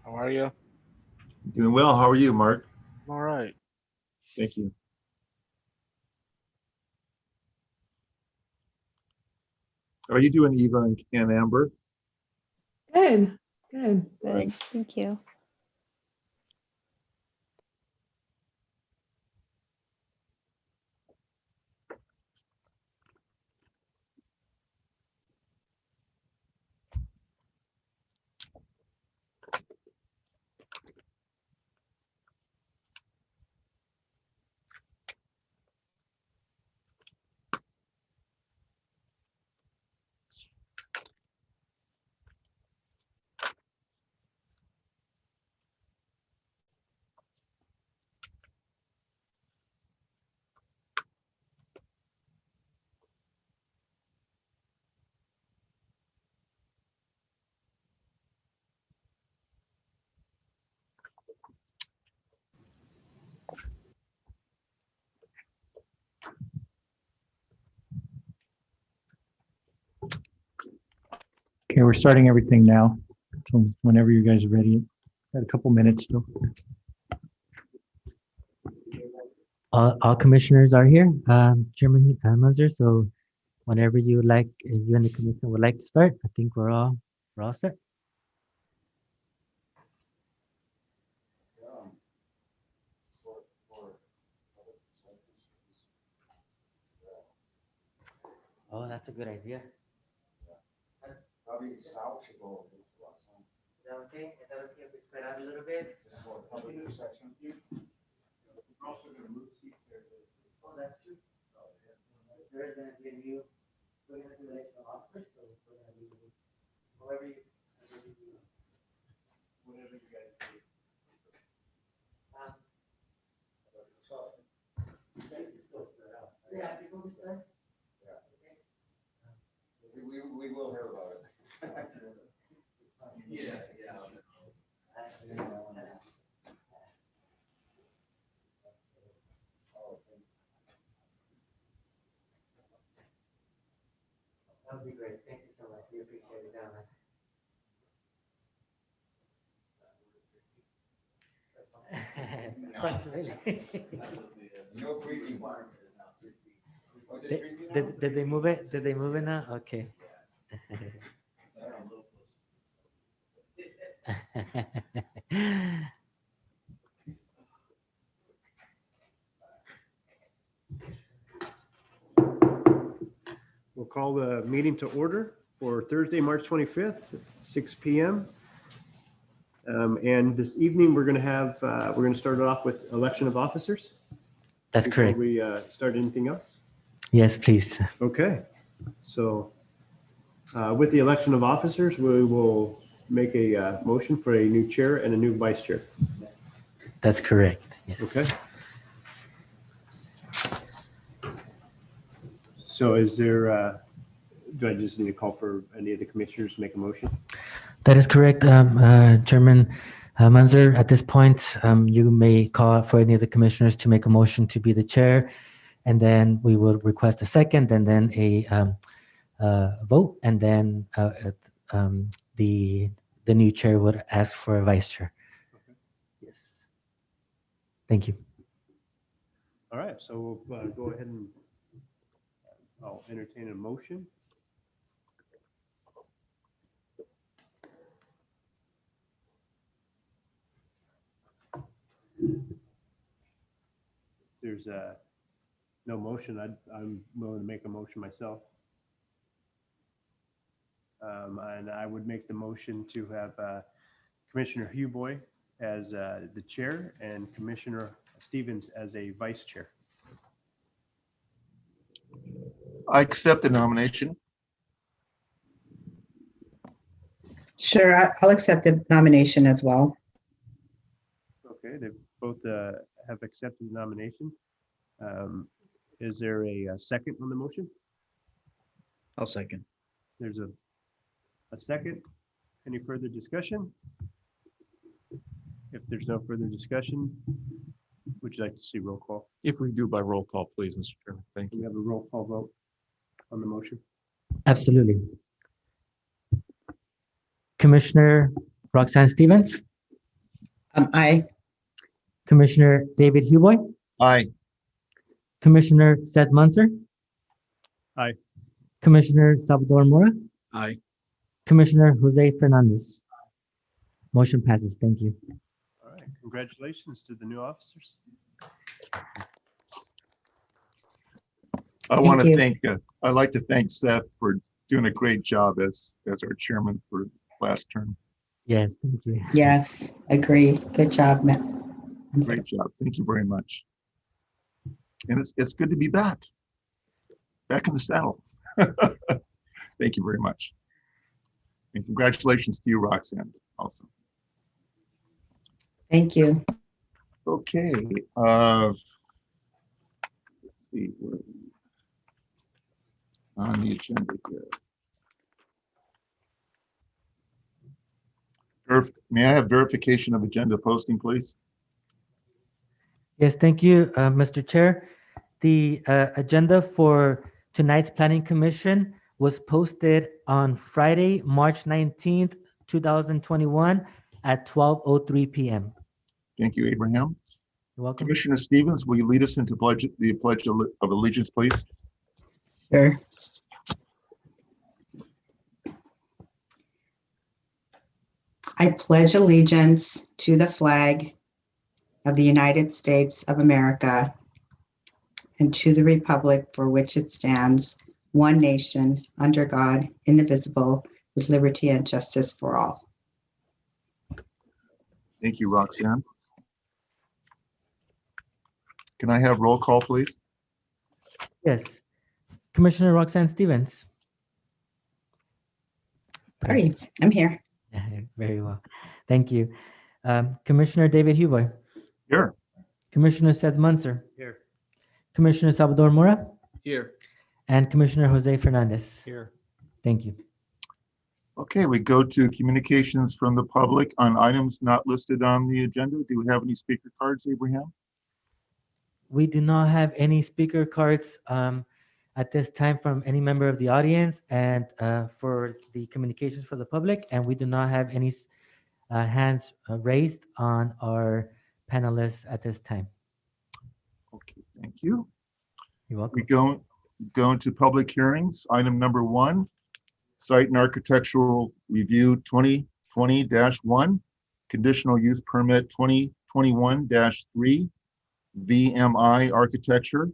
How are you? Doing well. How are you, Mark? All right. Thank you. How are you doing, Eva and Amber? Good, good. Good, thank you. Okay, we're starting everything now. So whenever you guys are ready, got a couple minutes still. All commissioners are here, Chairman Munzer. So whenever you like, you and the commission would like to start, I think we're all set. Oh, that's a good idea. Probably Sal should go. Is that okay? Is that okay if we spread out a little bit? Just for a public section. We're also gonna move seats there. Oh, that's true. There is gonna be a new, we're gonna do election of officers, so we're gonna be, however you. Whatever you guys do. So, you guys can still spread out. Yeah, before we start? Yeah. We will hear about it. Yeah. That would be great. Thank you so much. We appreciate it, gentlemen. Flexibility. No briefing. Was it Did, 3 feet now? did they move it? Did they move it now? Okay. We'll call the meeting to order for Thursday, March 25th, 6 p.m. And this evening, we're going to start it off with election of officers. That's Before correct. we start anything else. Yes, please. Okay. So with the election of officers, we will make a motion for a new chair and a new vice chair. That's correct. Yes. Okay. So is there, do I just need to call for any of the commissioners to make a motion? That is correct, Chairman Munzer. At this point, you may call for any of the commissioners to make a motion to be the chair, and then we will request a second, and then a vote, and then the new chair would ask for a vice chair. Okay. Yes. Thank you. All right, so we'll go ahead and I'll entertain a motion. There's no motion. I'm willing to make a motion myself. And I would make the motion to have Commissioner Huboy as the chair and Commissioner Stevens as a vice chair. I accept the nomination. Sure, I'll accept the nomination as well. Okay, they both have accepted the nomination. Is there a second on the motion? I'll second. There's a second. Any further discussion? If there's no further discussion, would you like to see roll call? If we do by roll call, please, Mr. Chairman. Thank Can you. we have a roll call vote on the motion? Absolutely. Commissioner Roxanne Stevens, Aye. Commissioner David Huboy, Aye. Commissioner Seth Munzer. Aye. Commissioner Salvador Mora, Aye. Commissioner Jose Fernandez. Motion passes. Thank you. All right, congratulations to the new officers. I want to you. thank, I'd like to thank Seth for doing a great job as our chairman for last term. Yes, thank you. Yes, agree. Good job, Matt. Great job. Thank you very much. And it's good to be back in the saddle. Thank you very much. And congratulations to you, Roxanne, also. Thank you. Okay. Let's see. Where are we? On the agenda here. May I have verification of agenda posting, please? Yes, thank you, Mr. Chair. The agenda for tonight's Planning Commission was posted on Friday, March 19th, 2021 at 12:03 p.m. Thank you, Abraham. You're welcome. Commissioner Stevens, will you lead us into the Pledge of Allegiance, please? Sure. I pledge allegiance to the flag of the United States of America and to the republic for which it stands, one nation, under God, indivisible, with liberty and justice for all. Thank you, Roxanne. Can I have roll call, please? Yes. Commissioner Roxanne Stevens. Sorry, I'm here. Yeah, very well. Thank you. Commissioner David Huboy, Here. Commissioner Seth Munzer, Here. Commissioner Salvador Mora, Here. and Commissioner Jose Fernandez. Here. Thank you. Okay, we go to communications from the public on items not listed on the agenda. Do we have any speaker cards, Abraham? We do not have any speaker cards at this time from any member of the audience and for the communications for the public, and we do not have any hands raised on our panelists at this time. Okay, thank you. You're welcome. We go into public hearings. Item number 1, Site and Architectural Review 2020-1, Conditional Use Permit 2021-3, VMI Architecture.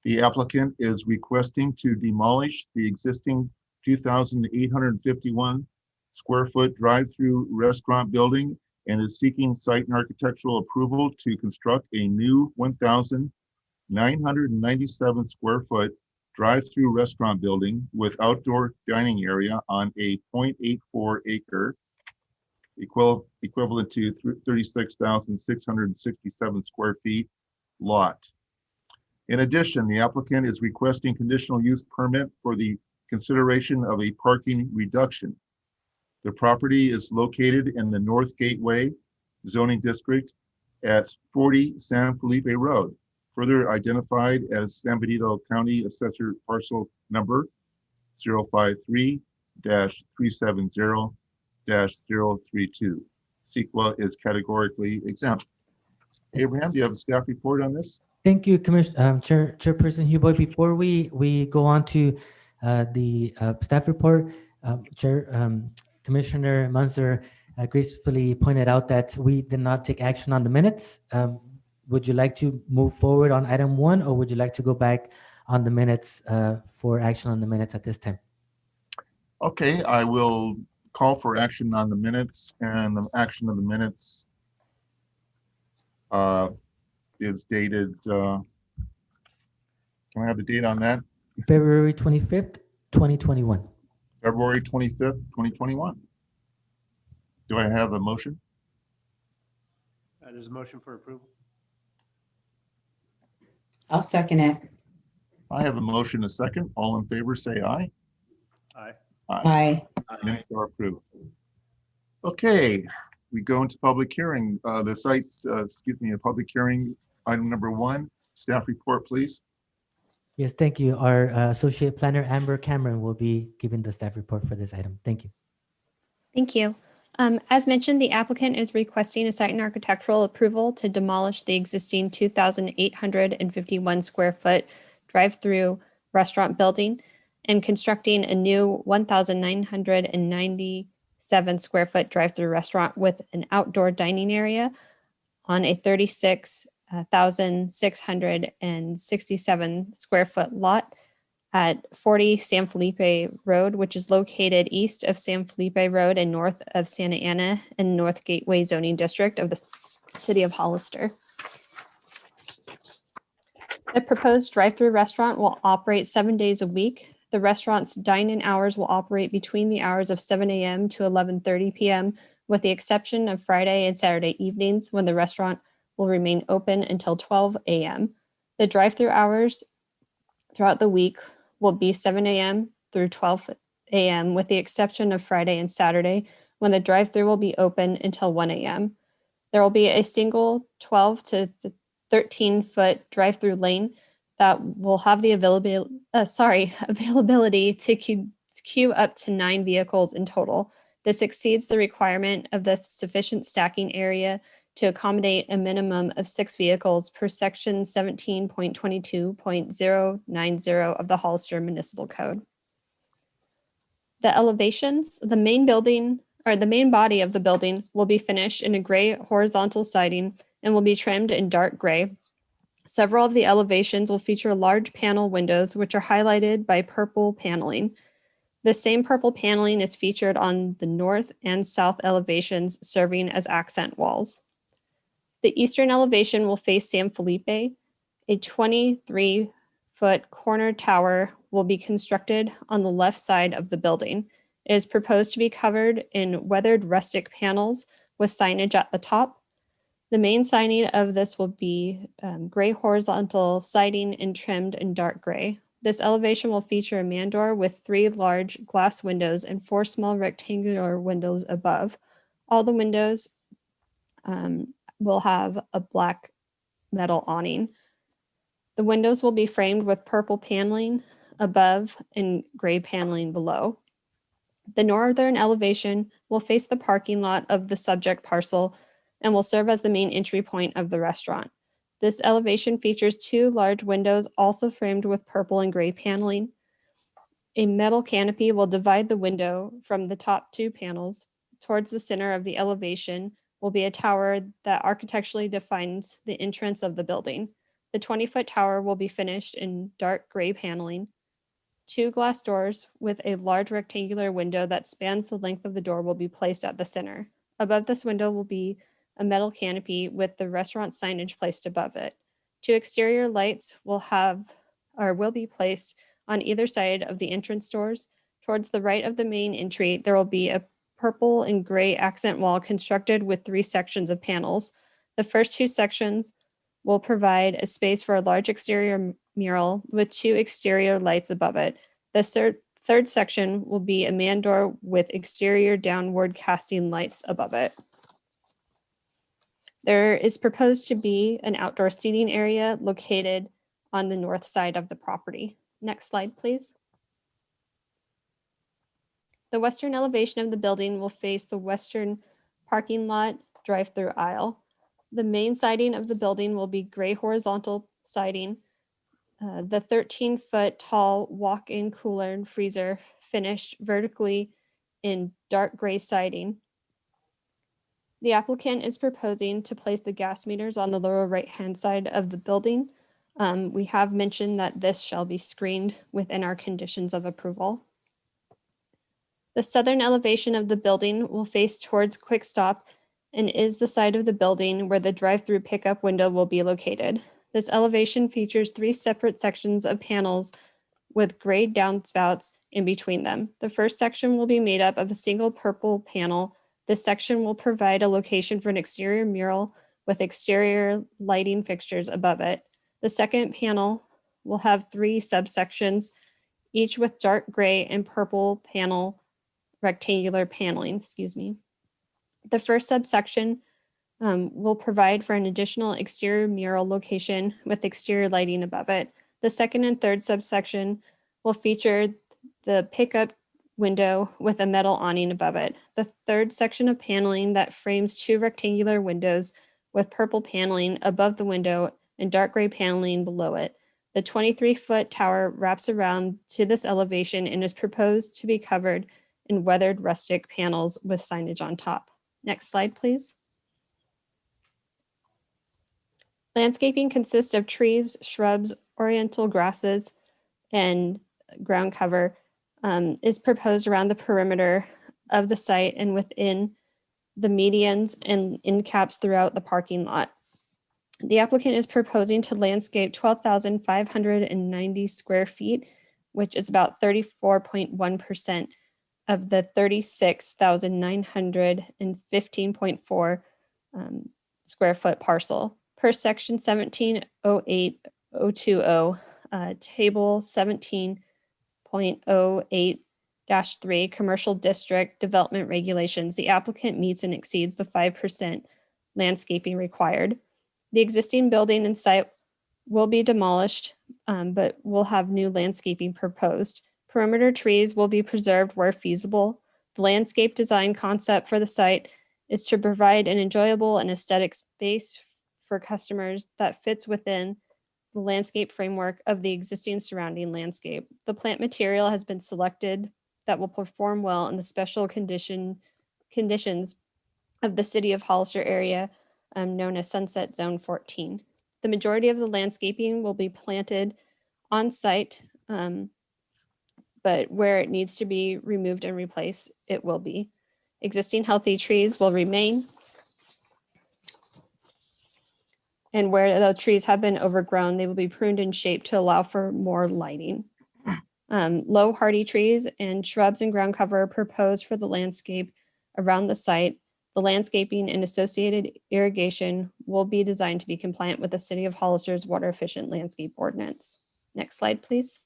The applicant is requesting to demolish the existing 2,851 square foot drive-through restaurant building and is seeking site and architectural approval to construct a new 1,997 square foot drive-through restaurant building with outdoor dining area on a 0.84 acre, equivalent to 36,667 square feet lot. In addition, the applicant is requesting conditional use permit for the consideration of a parking reduction. The property is located in the North Gateway zoning district at 40 San Felipe Road, further identified as San Benito County Assessor Parcel Number 053-370-032. CEQA is categorically exempt. Abraham, do you have a staff report on this? Thank you, Chairperson Huboy. Before we go on to the staff report, Commissioner Munzer gracefully pointed out that we did not take action on the minutes. Would you like to move forward on item 1, or would you like to go back on the minutes for action on the minutes at this time? Okay, I will call for action on the minutes, and the action of the minutes is dated, can I have the date on that? February 25th, 2021. February 25th, 2021. Do I have a motion? There's a motion for approval. I'll second it. I have a motion, a second. All in favor, say aye. Aye. Aye. Minutes are approved. Okay, we go into public hearing. A public hearing, item number 1, staff report, please. Yes, thank you. Our Associate Planner, Amber Cameron, will be giving the staff report for this item. Thank you. Thank you. As mentioned, the applicant is requesting a site and architectural approval to demolish the existing 2,851 square foot drive-through restaurant building and constructing a new 1,997 square foot drive-through restaurant with an outdoor dining area on a 36,667 square foot lot at 40 San Felipe Road, which is located east of San Felipe Road and north of Santa Ana and North Gateway zoning district of the city of Hollister. The proposed drive-through restaurant will operate 7 days a week. The restaurant's dine-in hours will operate between the hours of 7 a.m. to 11:30 p.m., with the exception of Friday and Saturday evenings when the restaurant will remain open until 12 a.m. The drive-through hours throughout the week will be 7 a.m. through 12 a.m. with the exception of Friday and Saturday when the drive-through will be open until 1 a.m. There will be a single 12 to 13 foot drive-through lane that will have the availability to queue up to 9 vehicles in total. This exceeds the requirement of the sufficient stacking area to accommodate a minimum of 6 vehicles per section 17.22.090 of the Hollister Municipal Code. The elevations, the main body of the building will be finished in a gray horizontal siding and will be trimmed in dark gray. Several of the elevations will feature large panel windows, which are highlighted by purple paneling. The same purple paneling is featured on the north and south elevations, serving as accent walls. The eastern elevation will face San Felipe. A 23-foot corner tower will be constructed on the left side of the building. It is proposed to be covered in weathered rustic panels with signage at the top. The main siding of this will be gray horizontal siding and trimmed in dark gray. This elevation will feature a man door with 3 large glass windows and 4 small rectangular windows above. All the windows will have a black metal awning. The windows will be framed with purple paneling above and gray paneling below. The northern elevation will face the parking lot of the subject parcel and will serve as the main entry point of the restaurant. This elevation features 2 large windows also framed with purple and gray paneling. A metal canopy will divide the window from the top 2 panels. Towards the center of the elevation will be a tower that architecturally defines the entrance of the building. The 20-foot tower will be finished in dark gray paneling. 2 glass doors with a large rectangular window that spans the length of the door will be placed at the center. Above this window will be a metal canopy with the restaurant signage placed above it. 2 exterior lights will be placed on either side of the entrance doors. Towards the right of the main entry, there will be a purple and gray accent wall constructed with 3 sections of panels. The first 2 sections will provide a space for a large exterior mural with 2 exterior lights above it. The third section will be a man door with exterior downward casting lights above it. There is proposed to be an outdoor seating area located on the north side of the property. Next slide, please. The western elevation of the building will face the western parking lot drive-through aisle. The main siding of the building will be gray horizontal siding. The 13-foot tall walk-in cooler and freezer finished vertically in dark gray siding. The applicant is proposing to place the gas meters on the lower right-hand side of the building. We have mentioned that this shall be screened within our conditions of approval. The southern elevation of the building will face towards Quick Stop and is the side of the building where the drive-through pickup window will be located. This elevation features 3 separate sections of panels with gray downspouts in between them. The first section will be made up of a single purple panel. This section will provide a location for an exterior mural with exterior lighting fixtures above it. The second panel will have 3 subsections, each with dark gray and purple rectangular paneling, The first subsection will provide for an additional exterior mural location with exterior lighting above it. The second and third subsection will feature the pickup window with a metal awning above it. The third section of paneling that frames 2 rectangular windows with purple paneling above the window and dark gray paneling below it. The 23-foot tower wraps around to this elevation and is proposed to be covered in weathered rustic panels with signage on top. Next slide, please. Landscaping consists of trees, shrubs, oriental grasses, and ground cover is proposed around the perimeter of the site and within the medians and end caps throughout the parking lot. The applicant is proposing to landscape 12,590 square feet, which is about 34.1% of the 36,915.4 square foot parcel. Per section 1708.020, table 17.08-3, commercial district development regulations, the applicant meets and exceeds the 5% landscaping required. The existing building and site will be demolished, but will have new landscaping proposed. Perimeter trees will be preserved where feasible. The landscape design concept for the site is to provide an enjoyable and aesthetic space for customers that fits within the landscape framework of the existing surrounding landscape. The plant material has been selected that will perform well in the special conditions of the City of Hollister area, known as Sunset Zone 14. The majority of the landscaping will be planted on site, but where it needs to be removed and replaced, it will be. Existing healthy trees will remain. And where the trees have been overgrown, they will be pruned and shaped to allow for more lighting. Low hardy trees and shrubs and ground cover are proposed for the landscape around the site. The landscaping and associated irrigation will be designed to be compliant with the City of Hollister's water efficient landscape ordinance. Next slide, please.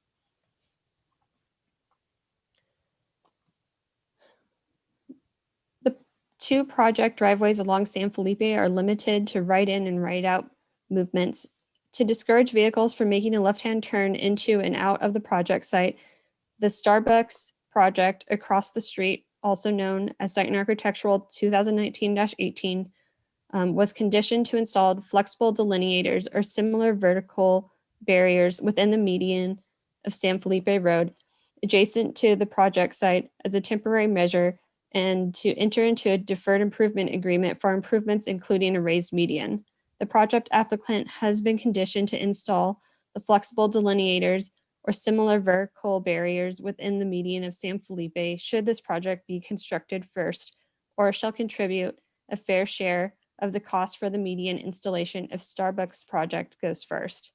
The 2 project driveways along San Felipe are limited to right in and right out movements. To discourage vehicles from making a left-hand turn into and out of the project site, the Starbucks project across the street, also known as Site and Architectural 2019-18, was conditioned to install flexible delineators or similar vertical barriers within the median of San Felipe Road, adjacent to the project site as a temporary measure, and to enter into a deferred improvement agreement for improvements including a raised median. The project applicant has been conditioned to install the flexible delineators or similar vertical barriers within the median of San Felipe should this project be constructed first, or shall contribute a fair share of the cost for the median installation if Starbucks project goes first.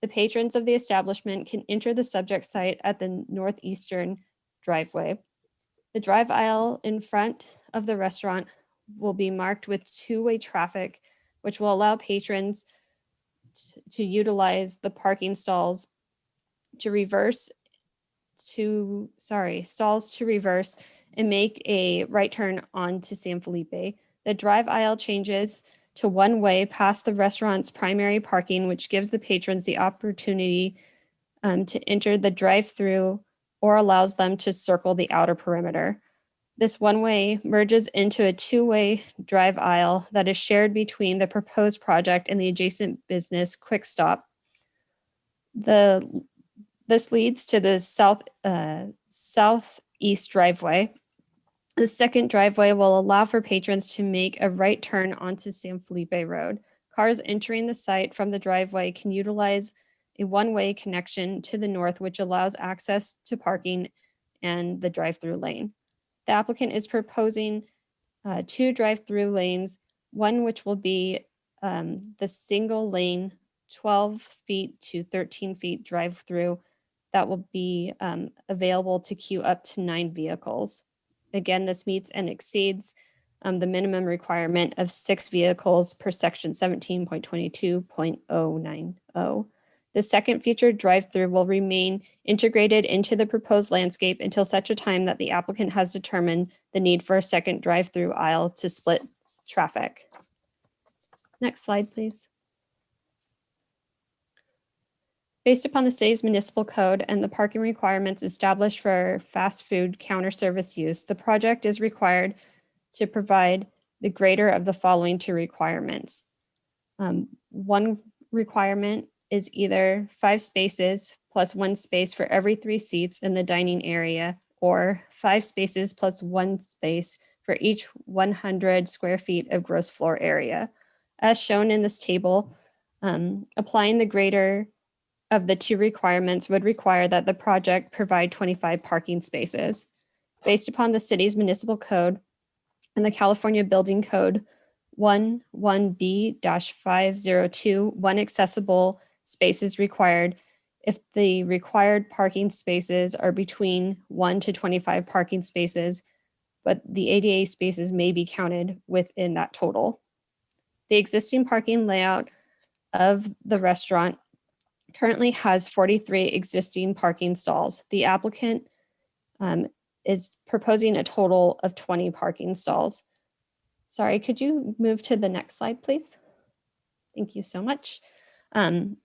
The patrons of the establishment can enter the subject site at the northeastern driveway. The drive aisle in front of the restaurant will be marked with 2-way traffic, which will allow patrons to utilize the parking stalls to reverse and make a right turn onto San Felipe. The drive aisle changes to 1-way past the restaurant's primary parking, which gives the patrons the opportunity to enter the drive-through or allows them to circle the outer perimeter. This 1-way merges into a 2-way drive aisle that is shared between the proposed project and the adjacent business Quick Stop. This leads to the southeast driveway. The second driveway will allow for patrons to make a right turn onto San Felipe Road. Cars entering the site from the driveway can utilize a 1-way connection to the north, which allows access to parking and the drive-through lane. The applicant is proposing 2 drive-through lanes, one which will be the single lane 12 feet to 13 feet drive-through that will be available to queue up to 9 vehicles. Again, this meets and exceeds the minimum requirement of 6 vehicles per section 17.22.090. The second featured drive-through will remain integrated into the proposed landscape until such a time that the applicant has determined the need for a second drive-through aisle to split traffic. Next slide, please. Based upon the city's municipal code and the parking requirements established for fast food counter service use, the project is required to provide the greater of the following two requirements. One requirement is either 5 spaces plus 1 space for every 3 seats in the dining area, or 5 spaces plus 1 space for each 100 square feet of gross floor area. As shown in this table, applying the greater of the two requirements would require that the project provide 25 parking spaces. Based upon the city's municipal code and the California Building Code 11B-502, 1 accessible space is required if the required parking spaces are between 1 to 25 parking spaces, but the ADA spaces may be counted within that total. The existing parking layout of the restaurant currently has 43 existing parking stalls. The applicant is proposing a total of 20 parking stalls. Sorry, could you move to the next slide, please? Thank you so much. The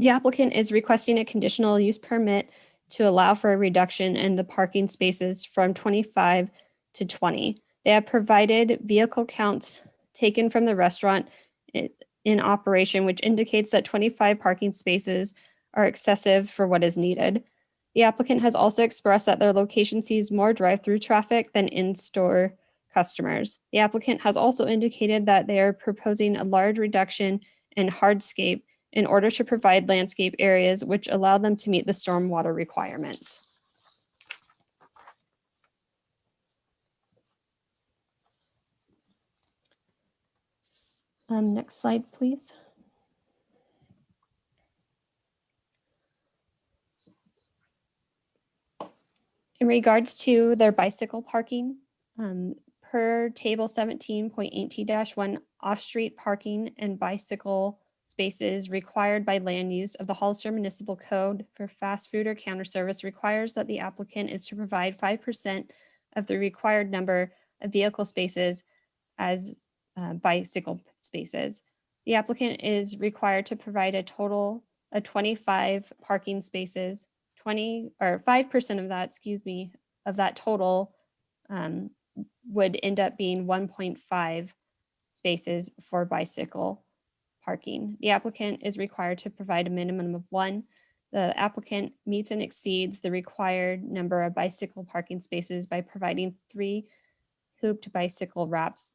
applicant is requesting a conditional use permit to allow for a reduction in the parking spaces from 25 to 20. They have provided vehicle counts taken from the restaurant in operation, which indicates that 25 parking spaces are excessive for what is needed. The applicant has also expressed that their location sees more drive-through traffic than in-store customers. The applicant has also indicated that they are proposing a large reduction in hardscape in order to provide landscape areas which allow them to meet the stormwater requirements. Next slide, please. In regards to their bicycle parking, per table 17.8T-1, off-street parking and bicycle spaces required by land use of the Hollister Municipal Code for fast food or counter service requires that the applicant is to provide 5% of the required number of vehicle spaces as bicycle spaces. The applicant is required to provide a total of 25 parking spaces, 20 or 5% of that, of that total would end up being 1.5 spaces for bicycle parking. The applicant is required to provide a minimum of 1. The applicant meets and exceeds the required number of bicycle parking spaces by providing 3 hooped bicycle racks,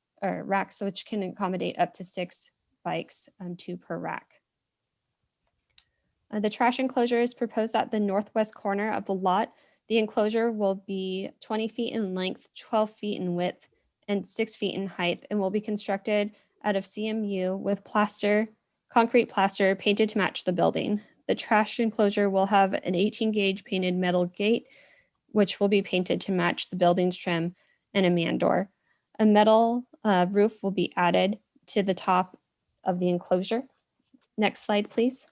which can accommodate up to 6 bikes, 2 per rack. The trash enclosure is proposed at the northwest corner of the lot. The enclosure will be 20 feet in length, 12 feet in width, and 6 feet in height, and will be constructed out of CMU with concrete plaster painted to match the building. The trash enclosure will have an 18-gauge painted metal gate, which will be painted to match the building's trim, and a man door. A metal roof will be added to the top of the enclosure. Next slide, please.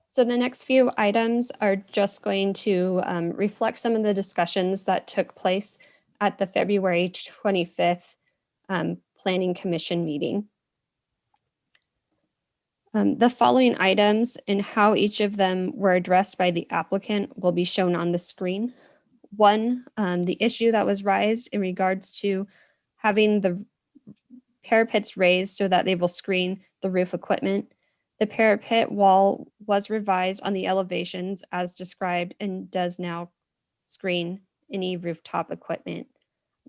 So the next few items are just going to reflect some of the discussions that took place at the February 25th Planning Commission meeting. The following items and how each of them were addressed by the applicant will be shown on the screen. 1, the issue that was raised in regards to having the parapets raised so that they will screen the roof equipment. The parapet wall was revised on the elevations as described and does now screen any rooftop equipment.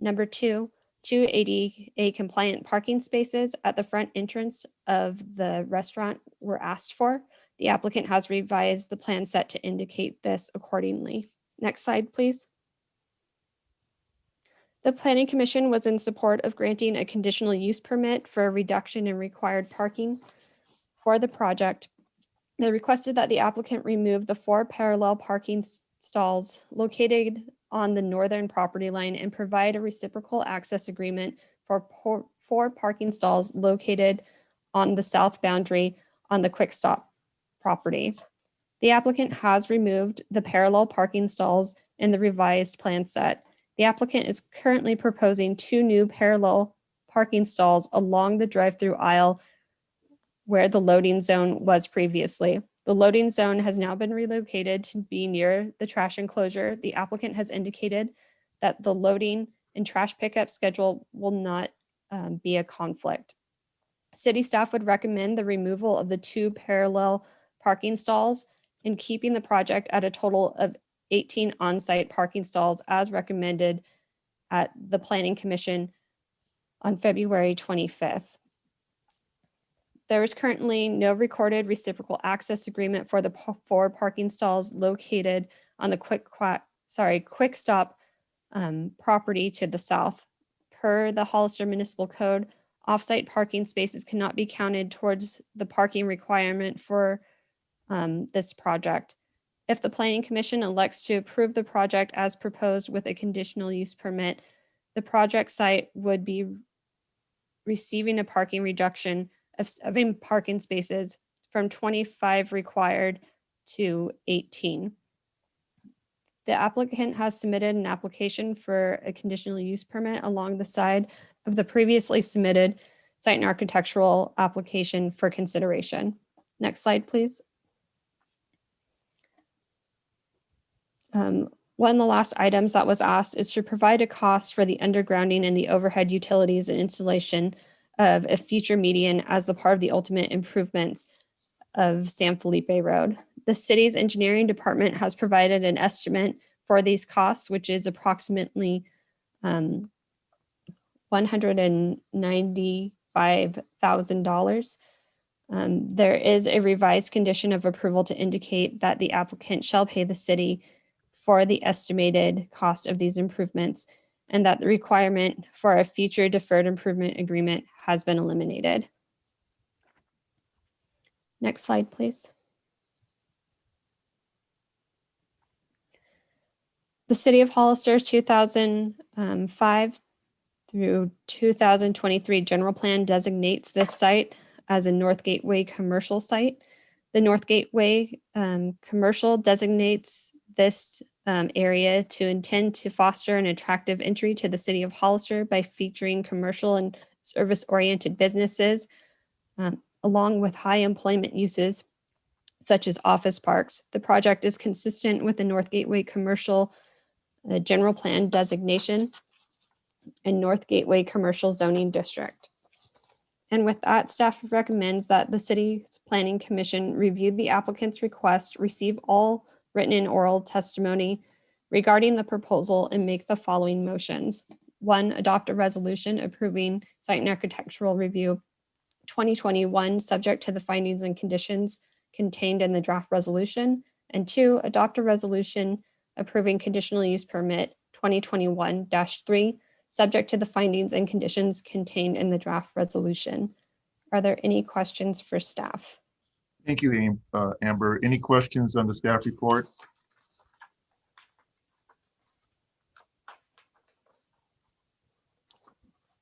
Number 2, 2 ADA compliant parking spaces at the front entrance of the restaurant were asked for. The applicant has revised the plan set to indicate this accordingly. Next slide, please. The Planning Commission was in support of granting a conditional use permit for a reduction in required parking for the project. They requested that the applicant remove the 4 parallel parking stalls located on the northern property line and provide a reciprocal access agreement for 4 parking stalls located on the south boundary on the Quick Stop property. The applicant has removed the parallel parking stalls in the revised plan set. The applicant is currently proposing 2 new parallel parking stalls along the drive-through aisle where the loading zone was previously. The loading zone has now been relocated to be near the trash enclosure. The applicant has indicated that the loading and trash pickup schedule will not be a conflict. City staff would recommend the removal of the 2 parallel parking stalls and keeping the project at a total of 18 on-site parking stalls as recommended at the Planning Commission on February 25th. There is currently no recorded reciprocal access agreement for the 4 parking stalls located on the Quick Stop property to the south. Per the Hollister Municipal Code, off-site parking spaces cannot be counted towards the parking requirement for this project. If the Planning Commission elects to approve the project as proposed with a conditional use permit, the project site would be receiving a parking reduction of 7 parking spaces from 25 required to 18. The applicant has submitted an application for a conditional use permit along the side of the previously submitted site and architectural application for consideration. Next slide, please. One of the last items that was asked is to provide a cost for the undergrounding and the overhead utilities and installation of a future median as the part of the ultimate improvements of San Felipe Road. The city's engineering department has provided an estimate for these costs, which is approximately $195,000. There is a revised condition of approval to indicate that the applicant shall pay the city for the estimated cost of these improvements, and that the requirement for a future deferred improvement agreement has been eliminated. Next slide, please. The City of Hollister's 2005 through 2023 general plan designates this site as a North Gateway commercial site. The North Gateway commercial designates this area to intend to foster an attractive entry to the City of Hollister by featuring commercial and service-oriented businesses, along with high employment uses such as office parks. The project is consistent with the North Gateway commercial general plan designation and North Gateway commercial zoning district. And with that, staff recommends that the City's Planning Commission review the applicant's request, receive all written and oral testimony regarding the proposal, and make the following motions. 1, adopt a resolution approving site and architectural review 2021, subject to the findings and conditions contained in the draft resolution. And 2, adopt a resolution approving conditional use permit 2021-3, subject to the findings and conditions contained in the draft resolution. Are there any questions for staff? Thank you, Amber. Any questions on the staff report?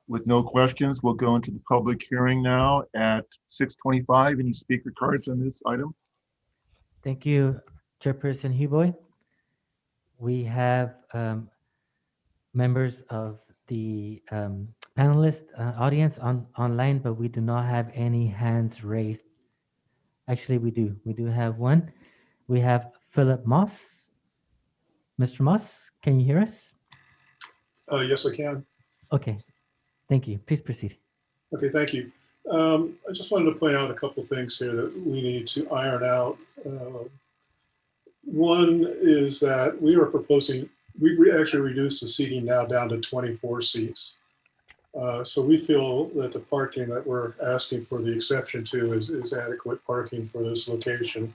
With no questions, we'll go into the public hearing now at 6:25. Any speaker cards on this item? Thank you, Chairperson Huboy. We have members of the panelist audience online, but we do not have any hands raised. Actually, we do. We do have one. We have Philip Moss. Mr. Moss, can you hear us? Yes, I can. Okay. Thank you. Please proceed. Okay, thank you. I just wanted to point out a couple of things here that we need to iron out. One is that we are proposing, we actually reduced the seating now down to 24 seats. So we feel that the parking that we're asking for the exception to is adequate parking for this location.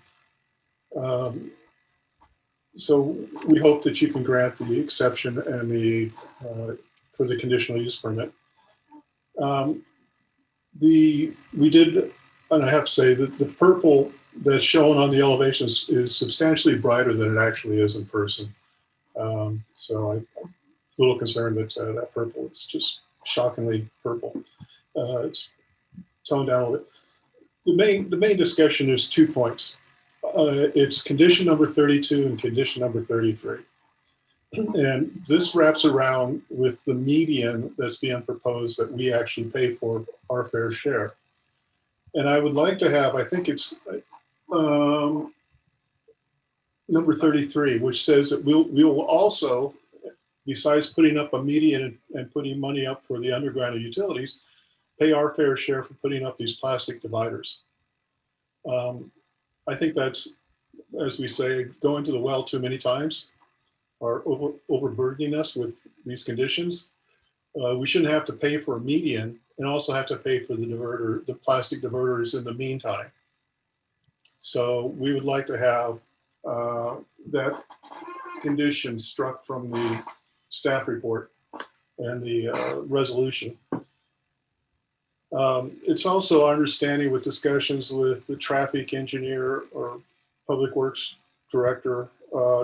So we hope that you can grant the exception and the for the conditional use permit. We did, and I have to say that the purple that's shown on the elevations is substantially brighter than it actually is in person. So I'm a little concerned that that purple is just shockingly purple. It's toned down a little bit. The main discussion is 2 points. It's condition number 32 and condition number 33. And this wraps around with the median that's being proposed that we actually pay for our fair share. And I would like to have, I think it's number 33, which says that we will also, besides putting up a median and putting money up for the underground utilities, pay our fair share for putting up these plastic dividers. I think that's, as we say, going to the well too many times, or overburdening us with these conditions. We shouldn't have to pay for a median and also have to pay for the plastic diverters in the meantime. So we would like to have that condition struck from the staff report and the resolution. It's also our understanding with discussions with the traffic engineer or public works director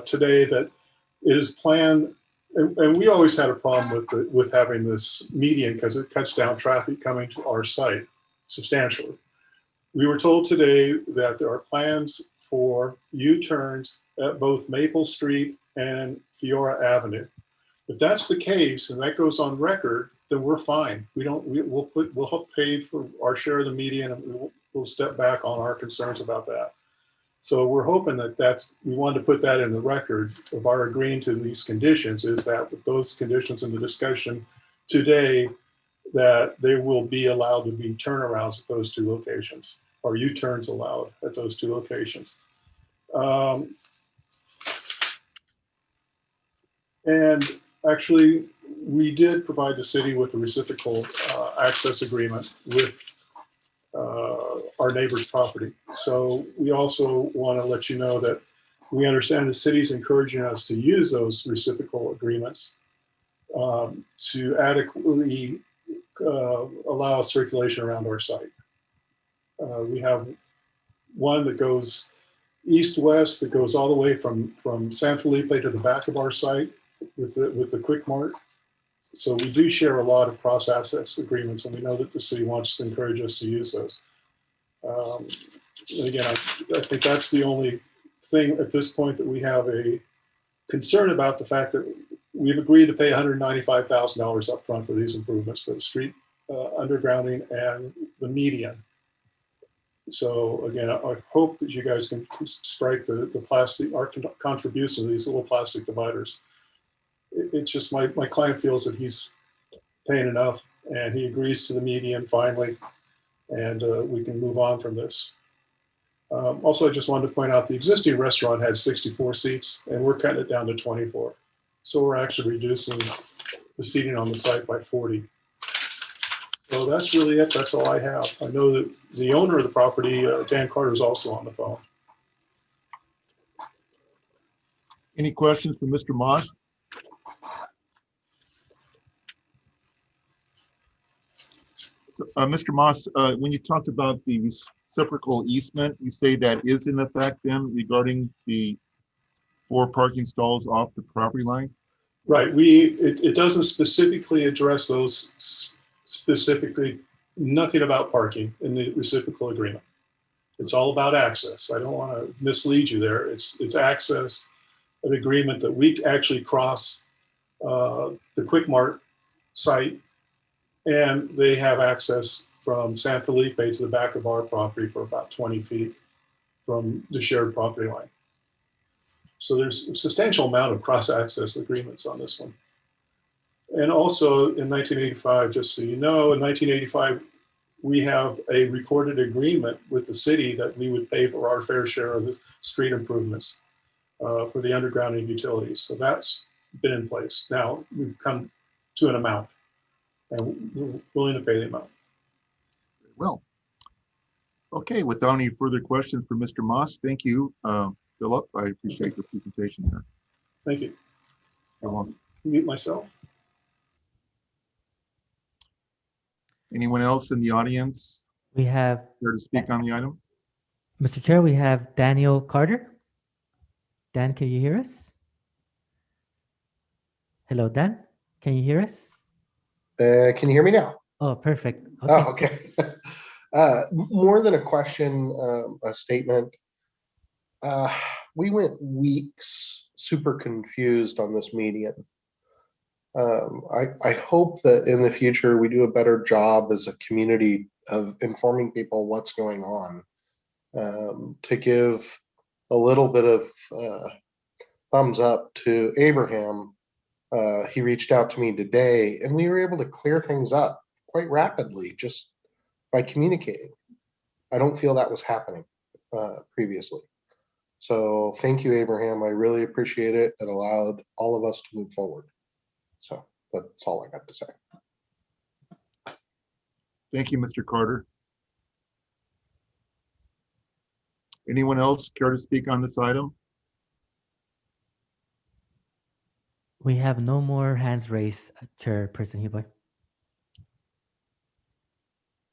today that it is planned, and we always had a problem with having this median because it cuts down traffic coming to our site substantially. We were told today that there are plans for U-turns at both Maple Street and Fiora Avenue. If that's the case, and that goes on record, then we're fine. We'll pay for our share of the median, and we'll step back on our concerns about that. So we're hoping that we wanted to put that in the record of our agreeing to these conditions, is that with those conditions in the discussion today, that there will be allowed to be turnarounds at those two locations, or U-turns allowed at those two locations. And actually, we did provide the city with a reciprocal access agreement with our neighbor's property. So we also want to let you know that we understand the city's encouraging us to use those reciprocal agreements to adequately allow circulation around our site. We have one that goes east-west, that goes all the way from San Felipe to the back of our site with the Quick Mart. So we do share a lot of cross-access agreements, and we know that the city wants to encourage us to use those. And again, I think that's the only thing at this point that we have a concern about, the fact that we've agreed to pay $195,000 up front for these improvements for the street undergrounding and the median. So again, I hope that you guys can strike the plastic, our contribution to these little plastic dividers. It's just my client feels that he's paying enough, and he agrees to the median finally, and we can move on from this. Also, I just wanted to point out the existing restaurant had 64 seats, and we're cutting it down to 24. So we're actually reducing the seating on the site by 40. So that's really it. That's all I have. I know that the owner of the property, Dan Carter, is also on the phone. Any questions for Mr. Moss? So, Mr. Moss, when you talked about the reciprocal easement, you say that is in effect then regarding the 4 parking stalls off the property line? Right. It doesn't specifically address those specifically, nothing about parking in the reciprocal agreement. It's all about access. I don't want to mislead you there. It's access, an agreement that we actually cross the Quick Mart site, and they have access from San Felipe to the back of our property for about 20 feet from the shared property line. So there's a substantial amount of cross-access agreements on this one. And also in 1985, just so you know, in 1985, we have a recorded agreement with the city that we would pay for our fair share of the street improvements for the undergrounding utilities. So that's been in place. Now we've come to an amount, and we're willing to pay the amount. Well, okay, without any further questions for Mr. Moss, thank you, Philip. I appreciate your presentation there. Thank you. You're welcome. Mute myself. Anyone else in the audience We have, here to speak on the item? Mr. Chair, we have Daniel Carter. Dan, can you hear us? Hello, Dan. Can you hear us? Can you hear me now? Oh, perfect. Okay. Oh, okay. More than a question, a statement. We went weeks super confused on this median. I hope that in the future we do a better job as a community of informing people what's going on. To give a little bit of thumbs up to Abraham, he reached out to me today, and we were able to clear things up quite rapidly just by communicating. I don't feel that was happening previously. So thank you, Abraham. I really appreciate it. It allowed all of us to move forward. So that's all I got to say. Thank you, Mr. Carter. Anyone else care to speak on this item? We have no more hands raised, Chairperson Huboy.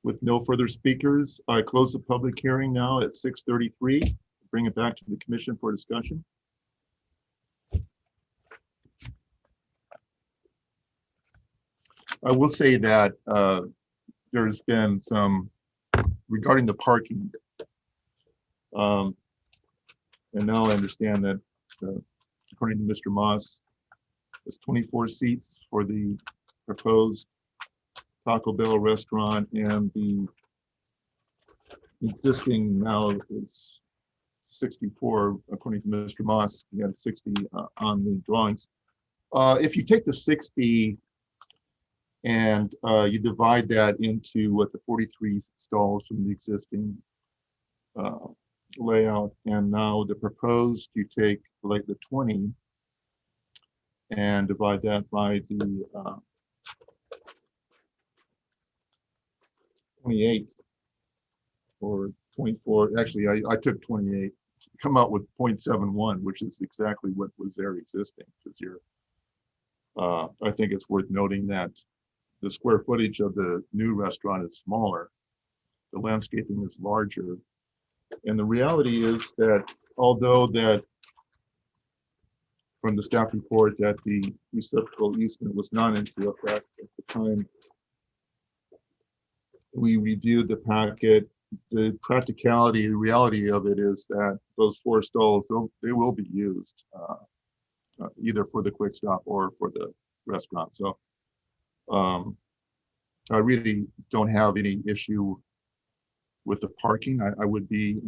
With no further speakers, I close the public hearing now at 6:33. Bring it back to the commission for discussion. I will say that there's been some regarding the parking. And now I understand that according to Mr. Moss, there's 24 seats for the proposed Taco Bell restaurant, and the existing now is 64, according to Mr. Moss. He had 60 on the drawings. If you take the 60 and you divide that into what the 43 stalls from the existing layout, and now the proposed, you take like the 20 and divide that by the 28 or 24. Actually, I took 28, come out with 0.71, which is exactly what was there existing this year. I think it's worth noting that the square footage of the new restaurant is smaller. The landscaping is larger. And the reality is that although that from the staff report that the reciprocal easement was not into effect at the time we reviewed the packet, the practicality, the reality of it is that those 4 stalls, they will be used either for the quick stop or for the restaurant. So I really don't have any issue with the parking. I would be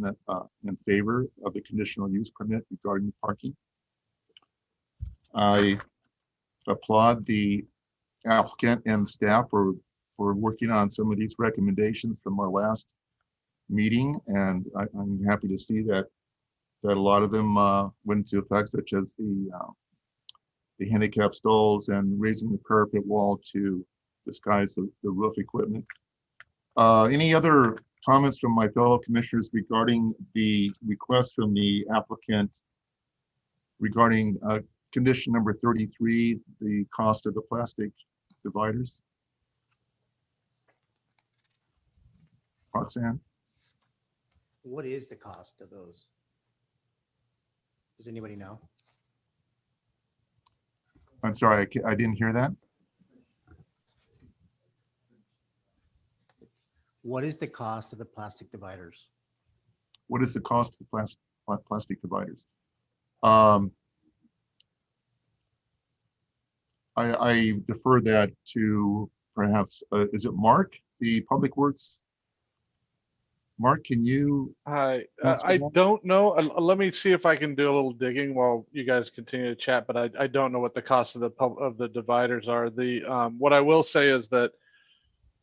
in favor of the conditional use permit regarding the parking. I applaud the applicant and staff for working on some of these recommendations from our last meeting, and I'm happy to see that a lot of them went into effect, such as the handicap stalls and raising the parapet wall to disguise the roof equipment. Any other comments from my fellow commissioners regarding the request from the applicant regarding condition number 33, the cost of the plastic dividers? Roxanne? What is the cost of those? Does anybody know? I'm sorry, I didn't hear that. What is the cost of the plastic dividers? What is the cost of plastic dividers? I defer that to perhaps, is it Mark, the Public Works? Mark, can you? Hi, answer I that? don't know. Let me see if I can do a little digging while you guys continue to chat, but I don't know what the cost of the dividers are. What I will say is that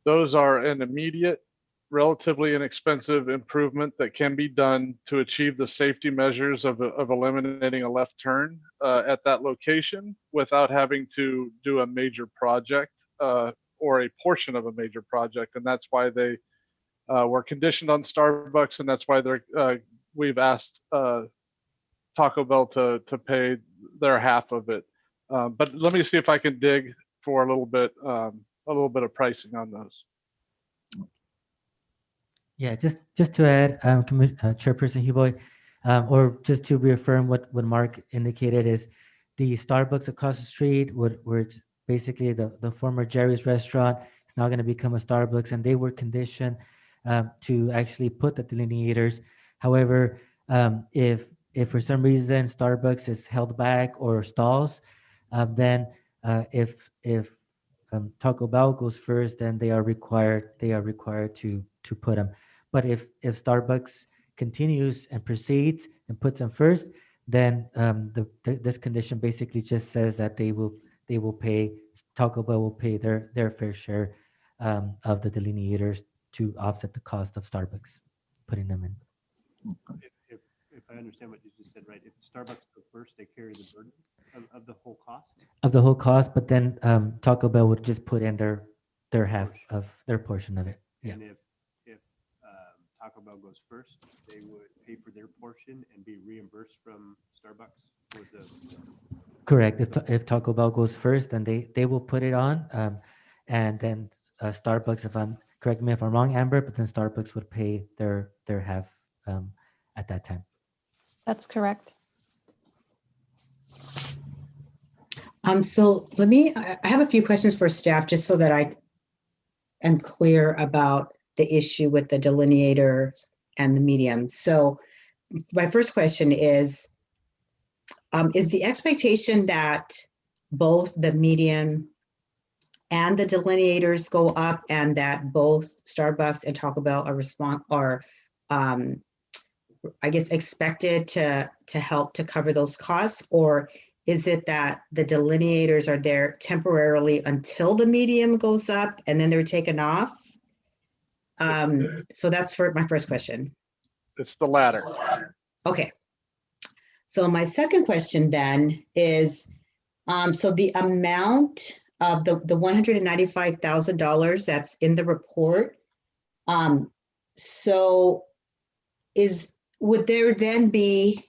those are an immediate, relatively inexpensive improvement that can be done to achieve the safety measures of eliminating a left turn at that location without having to do a major project or a portion of a major project. And that's why they were conditioned on Starbucks, and that's why we've asked Taco Bell to pay their half of it. But let me see if I can dig for a little bit of pricing on those. Yeah, just to add, Chairperson Huboy, or just to reaffirm what Mark indicated, is the Starbucks across the street, where it's basically the former Jerry's restaurant, it's now going to become a Starbucks, and they were conditioned to actually put the delineators. However, if for some reason Starbucks is held back or stalls, then if Taco Bell goes first, then they are required to put them. But if Starbucks continues and proceeds and puts them first, then this condition basically just says that they will pay, Taco Bell will pay their fair share of the delineators to offset the cost of Starbucks putting them in. If I understand what you just said, right, if Starbucks go first, they carry the burden of the whole cost? Of the whole cost, but then Taco Bell would just put in their half of their portion of it. Yeah. And if Taco Bell goes first, they would pay for their portion and be reimbursed from Starbucks for the. Correct. If Taco Bell goes first, then they will put it on, and then Starbucks, correct me if I'm wrong, Amber, but then Starbucks would pay their half at that time. That's correct. So I have a few questions for staff, just so that I am clear about the issue with the delineators and the medium. So my first question is the expectation that both the median and the delineators go up, and that both Starbucks and Taco Bell are I guess expected to help to cover those costs? Or is it that the delineators are there temporarily until the medium goes up and then they're taken off? So that's for my first question. It's the latter. Okay. So my second question then is, so the amount of the $195,000 that's in the report, so would there then be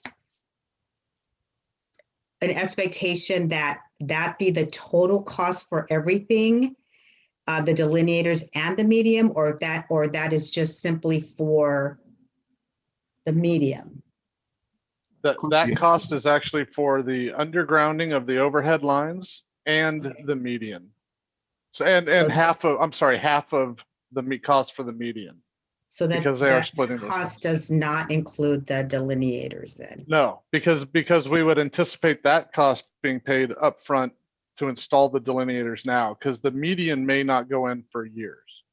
an expectation that be the total cost for everything, the delineators and the medium, or that is just simply for the medium? That cost is actually for the undergrounding of the overhead lines and the median. So and half of the cost for the median. So that because they are splitting the those cost does not include the delineators then? No, because we would anticipate that cost being paid upfront to install the delineators now, because the median may not go in for years.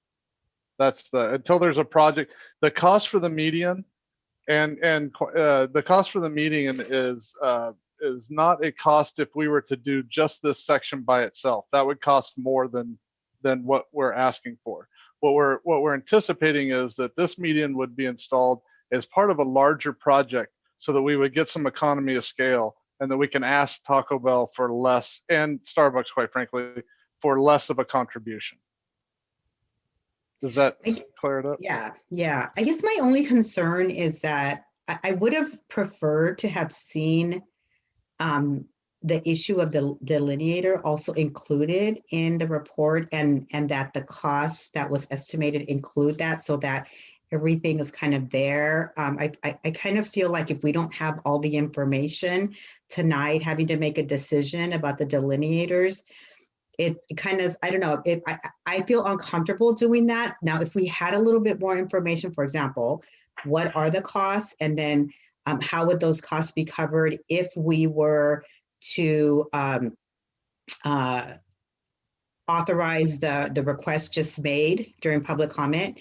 That's until there's a project. The cost for the median and the cost for the median is not a cost if we were to do just this section by itself. That would cost more than what we're asking for. What we're anticipating is that this median would be installed as part of a larger project, so that we would get some economy of scale, and that we can ask Taco Bell for less, and Starbucks, quite frankly, for less of a contribution. Does that clear it up? Yeah. I guess my only concern is that I would have preferred to have seen the issue of the delineator also included in the report, and that the cost that was estimated include that, so that everything is kind of there. I kind of feel like if we don't have all the information tonight, having to make a decision about the delineators, it kind of, I don't know, I feel uncomfortable doing that. Now, if we had a little bit more information, for example, what are the costs, and then how would those costs be covered if we were to authorize the request just made during public comment,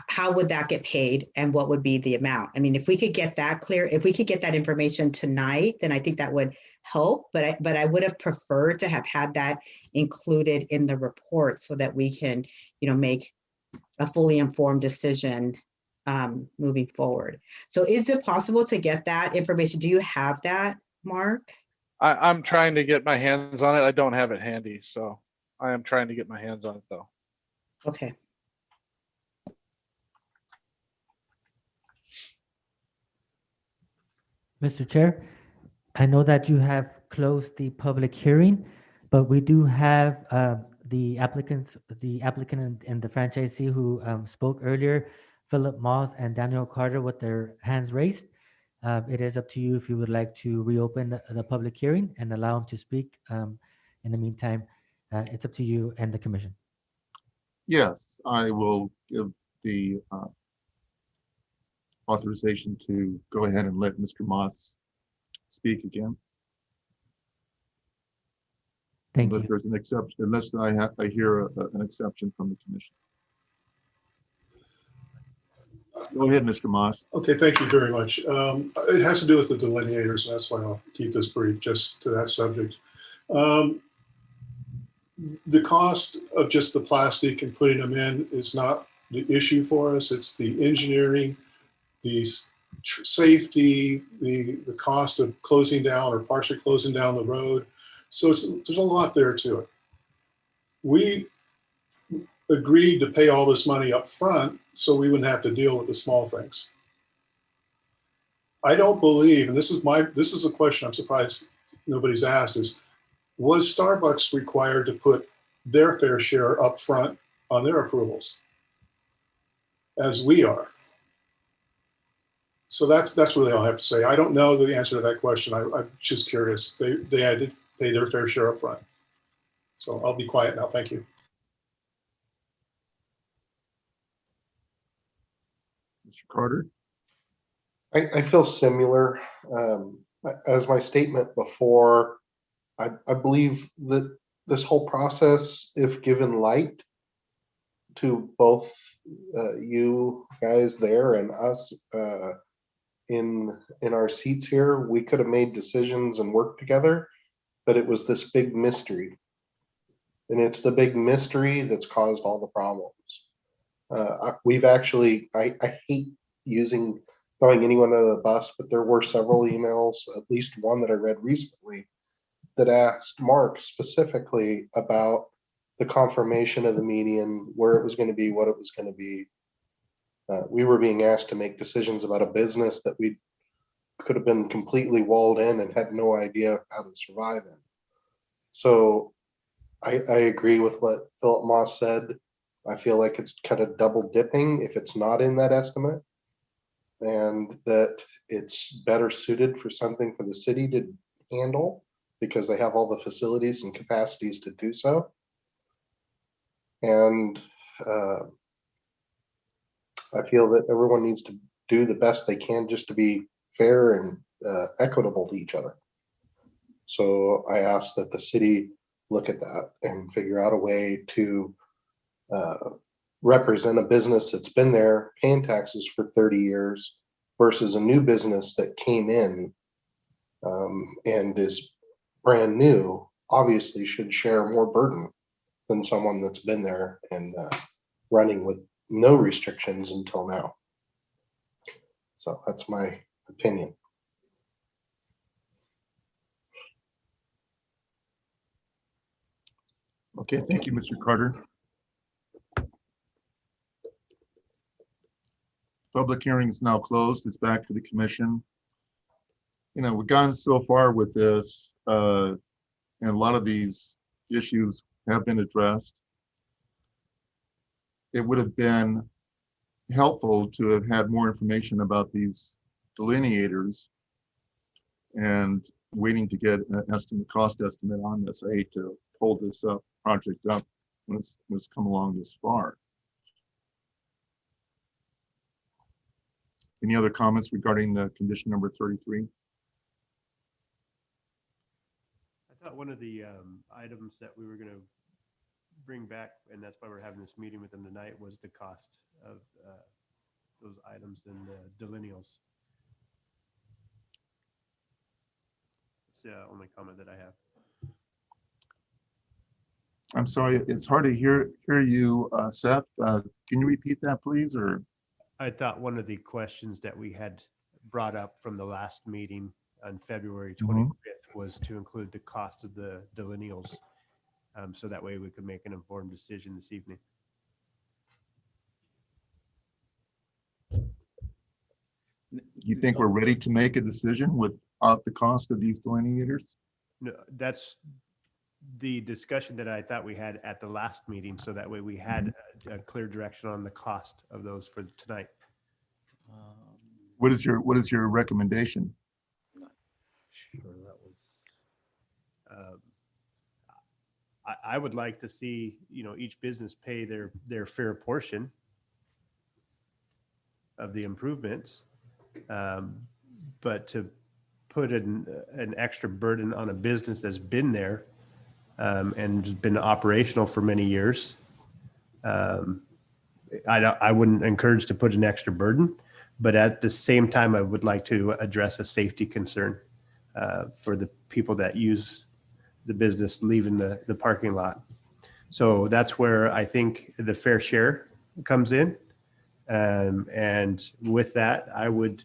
how would that get paid, and what would be the amount? I mean, if we could get that clear, if we could get that information tonight, then I think that would help. But I would have preferred to have had that included in the report, so that we can, make a fully informed decision moving forward. So is it possible to get that information? Do you have that, Mark? I'm trying to get my hands on it. I don't have it handy, so I am trying to get my hands on it though. Okay. Mr. Chair, I know that you have closed the public hearing, but we do have the applicant and the franchisee who spoke earlier, Philip Moss and Daniel Carter, with their hands raised. It is up to you if you would like to reopen the public hearing and allow them to speak. In the meantime, it's up to you and the commission. Yes, I will give the authorization to go ahead and let Mr. Moss speak again. Thank Unless you. there's an exception, unless I hear an exception from the commission. Go ahead, Mr. Moss. Okay, thank you very much. It has to do with the delineators, and that's why I'll keep this brief, just to that subject. The cost of just the plastic and putting them in is not the issue for us. It's the engineering, the safety, the cost of closing down or partially closing down the road. So there's a lot there to it. We agreed to pay all this money up front so we wouldn't have to deal with the small things. I don't believe, and this is a question I'm surprised nobody's asked, is was Starbucks required to put their fair share up front on their approvals, as we are? So that's really all I have to say. I don't know the answer to that question. I'm just curious. They had to pay their fair share up front. So I'll be quiet now. Thank you. Mr. Carter? I feel similar. As my statement before, I believe that this whole process, if given light to both you guys there and us in our seats here, we could have made decisions and worked together, but it was this big mystery. And it's the big mystery that's caused all the problems. We've actually, I hate throwing anyone under the bus, but there were several emails, at least one that I read recently, that asked Mark specifically about the confirmation of the median, where it was going to be, what it was going to be. We were being asked to make decisions about a business that we could have been completely walled in and had no idea how to survive in. So I agree with what Philip Moss said. I feel like it's kind of double dipping if it's not in that estimate, and that it's better suited for something for the city to handle because they have all the facilities and capacities to do so. And I feel that everyone needs to do the best they can just to be fair and equitable to each other. So I ask that the city look at that and figure out a way to represent a business that's been there paying taxes for 30 years versus a new business that came in and is brand new, obviously should share more burden than someone that's been there and running with no restrictions until now. So that's my opinion. Okay, thank you, Mr. Carter. Public hearing is now closed. It's back to the commission. You know, we've gone so far with this, and a lot of these issues have been addressed. It would have been helpful to have had more information about these delineators and waiting to get an cost estimate on this. I hate to hold this project up when it's come along this far. Any other comments regarding the condition number 33? I thought one of the items that we were going to bring back, and that's why we're having this meeting with them tonight, was the cost of those items and the delineals. That's the only comment that I have. I'm sorry, it's hard to hear you, Seth. Can you repeat that, please? Or I thought one of the questions that we had brought up from the last meeting on February 25th was to include the cost of the delineals, so that way we could make an informed decision this evening. you think we're ready to make a decision without the cost of these delineators? No, that's the discussion that I thought we had at the last meeting, so that way we had a clear direction on the cost of those for tonight. What is your recommendation? Sure, that was. I would like to see, each business pay their fair portion of the improvements, but to put an extra burden on a business that's been there and has been operational for many years. I wouldn't encourage to put an extra burden, but at the same time, I would like to address a safety concern for the people that use the business leaving the parking lot. So that's where I think the fair share comes in. And with that, I would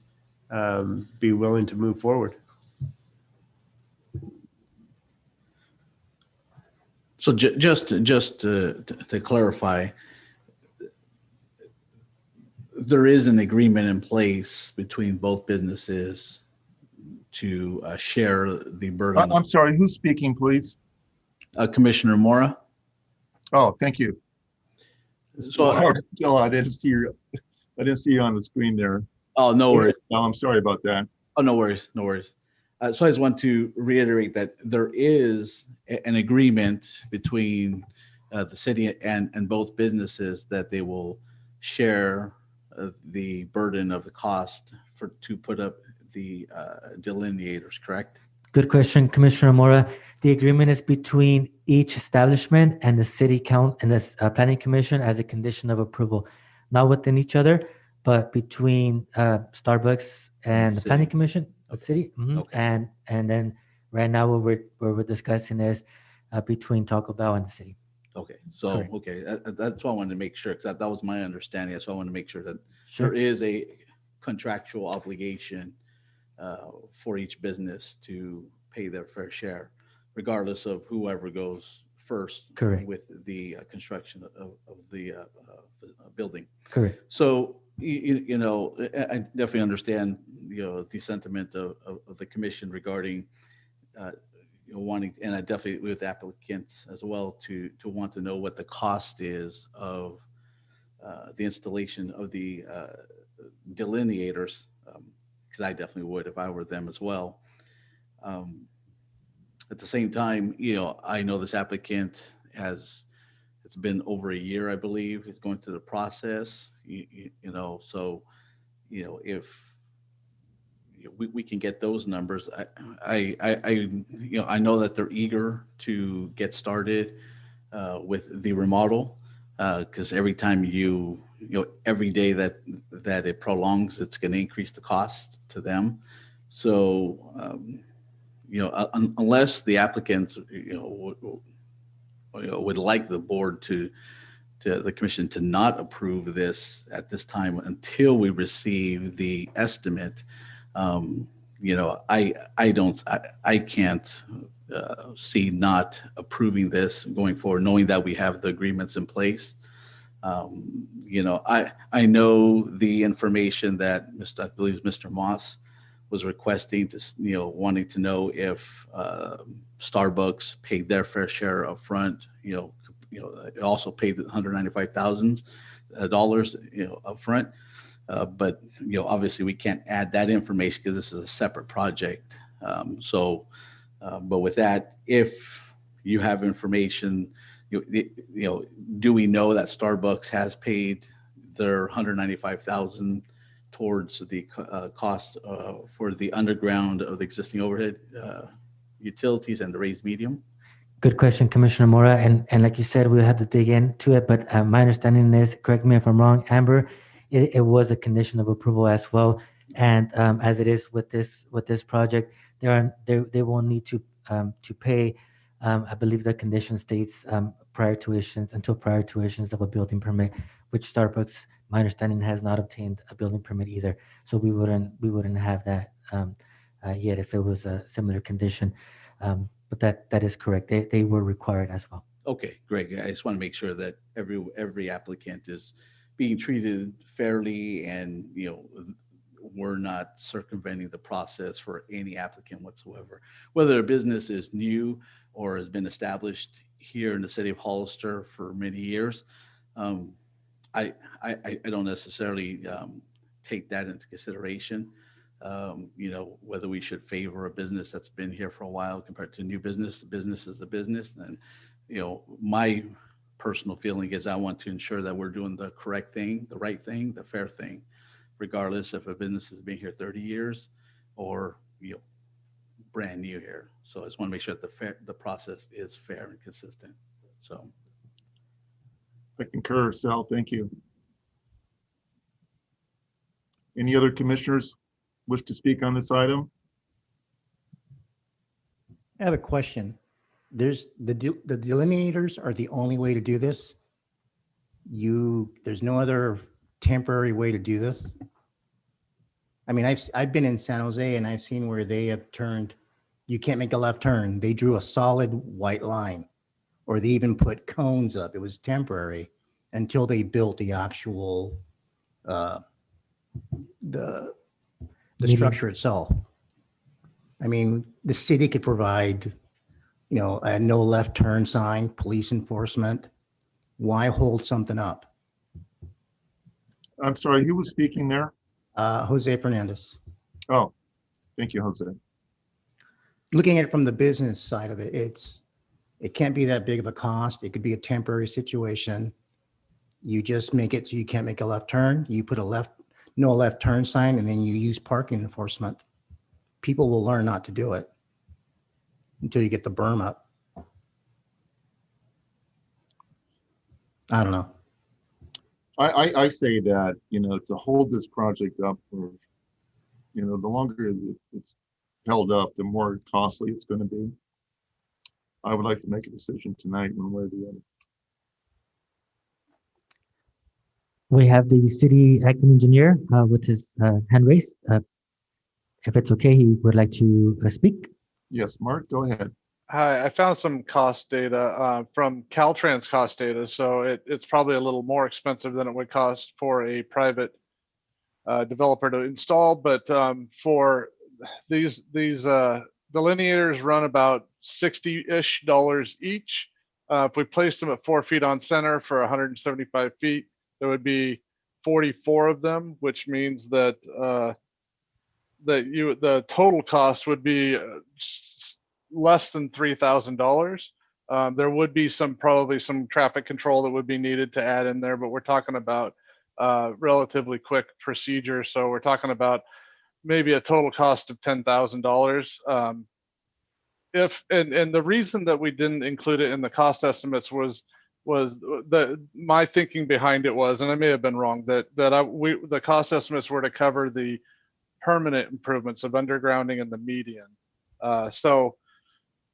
be willing to move forward. So just to clarify, there is an agreement in place between both businesses to share the burden. I'm sorry, who's speaking, please? Commissioner Mora. Oh, thank you. So I didn't see you on the screen there. Oh, no worries. I'm sorry about that. Oh, no worries, no worries. So I just want to reiterate that there is an agreement between the city and both businesses that they will share the burden of the cost to put up the delineators, correct? Good question, Commissioner Mora. The agreement is between each establishment and the city count and the planning commission as a condition of approval, not within each other, but between Starbucks and the planning commission, the city. Okay. And then right now what we're discussing is between Taco Bell and the city. Okay, so Correct. okay, that's what I wanted to make sure, because that was my understanding. So I want to make sure that Sure. there is a contractual obligation for each business to pay their fair share, regardless of whoever goes first. Correct. With the construction of the building. Correct. So you know, I definitely understand the sentiment of the commission regarding wanting, and I definitely with applicants as well to want to know what the cost is of the installation of the delineators, because I definitely would if I were them as well. At the same time, I know this applicant it's been over a year, I believe, he's going through the process, so if we can get those numbers. I know that they're eager to get started with the remodel, because every time every day that it prolongs, it's going to increase the cost to them. So unless the applicant would like the board to the commission to not approve this at this time until we receive the estimate. I can't see not approving this going forward, knowing that we have the agreements in place. I know the information that I believe Mr. Moss was requesting to, wanting to know if Starbucks paid their fair share up front, it also paid the $195,000 up front. But obviously we can't add that information because this is a separate project. But with that, if you have information, do we know that Starbucks has paid their $195,000 towards the cost for the underground of the existing overhead utilities and the raised medium? Good question, Commissioner Mora. And like you said, we had to dig into it, but my understanding is, correct me if I'm wrong, Amber, it was a condition of approval as well. And as it is with this project, they will need to pay. I believe the condition states until prior to issuance of a building permit, which Starbucks, my understanding, has not obtained a building permit either. So we wouldn't have that yet if it was a similar condition. But that is correct. They were required as well. Okay, great. I just want to make sure that every applicant is being treated fairly, and we're not circumventing the process for any applicant whatsoever, whether a business is new or has been established here in the city of Hollister for many years. I don't necessarily take that into consideration. Whether we should favor a business that's been here for a while compared to a new business. Business is a business. And, my personal feeling is I want to ensure that we're doing the correct thing, the right thing, the fair thing, regardless if a business has been here 30 years or, brand new here. So I just want to make sure that the process is fair and consistent. So. I concur, Sal, thank you. Any other commissioners wish to speak on this item? I have a question. There's the delineators are the only way to do this. There's no other temporary way to do this. I mean, I've been in San Jose and I've seen where they have turned, you can't make a left turn. They drew a solid white line, or they even put cones up. It was temporary until they built the actual, the structure itself. I mean, the city could provide, you know, a no left turn sign, police enforcement. Why hold something up? I'm sorry, who was speaking there? Jose Fernandez. Oh, thank you, Jose. Looking at it from the business side of it, it can't be that big of a cost. It could be a temporary situation. You just make it so you can't make a left turn. You put a no left turn sign, and then you use parking enforcement. People will learn not to do it until you get the berm up. I don't know. I say that, you know, to hold this project up for, you know, the longer it's held up, the more costly it's going to be. I would like to make a decision tonight, one way or the other. We have the city acting engineer with his hand raised. If it's okay, he would like to speak. Yes, Mark, go ahead. Hi, I found some cost data from Caltrans cost data. So it's probably a little more expensive than it would cost for a private developer to install. But for these delineators run about $60-ish each. If we placed them at 4 feet on center for 175 feet, there would be 44 of them, which means that the total cost would be less than $3,000. There would be probably some traffic control that would be needed to add in there, but we're talking about relatively quick procedure. So we're talking about maybe a total cost of $10,000. And the reason that we didn't include it in the cost estimates was my thinking behind it was, and I may have been wrong, that the cost estimates were to cover the permanent improvements of undergrounding and the median. So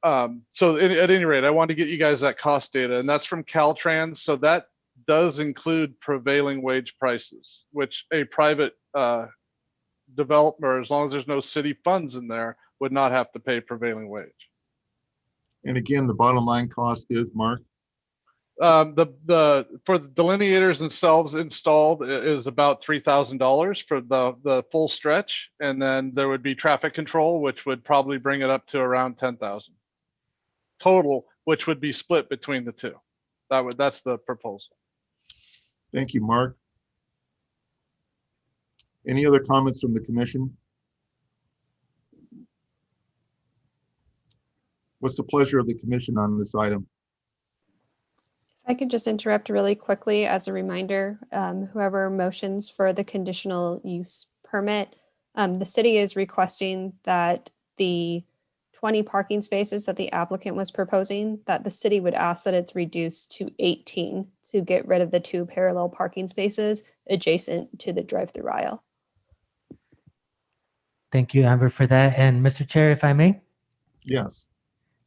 at any rate, I wanted to get you guys that cost data, and that's from Caltrans. So that does include prevailing wage prices, which a private developer, as long as there's no city funds in there, would not have to pay prevailing wage. And again, the bottom line cost is, Mark? For the delineators themselves installed is about $3,000 for the full stretch, and then there would be traffic control, which would probably bring it up to around 10,000 total, which would be split between the two. That's the proposal. Thank you, Mark. Any other comments from the commission? What's the pleasure of the commission on this item? If I could just interrupt really quickly as a reminder, whoever motions for the conditional use permit, the city is requesting that the 20 parking spaces that the applicant was proposing, that the city would ask that it's reduced to 18 to get rid of the 2 parallel parking spaces adjacent to the drive-through aisle. Thank you, Amber, for that. And Mr. Chair, if I may? Yes.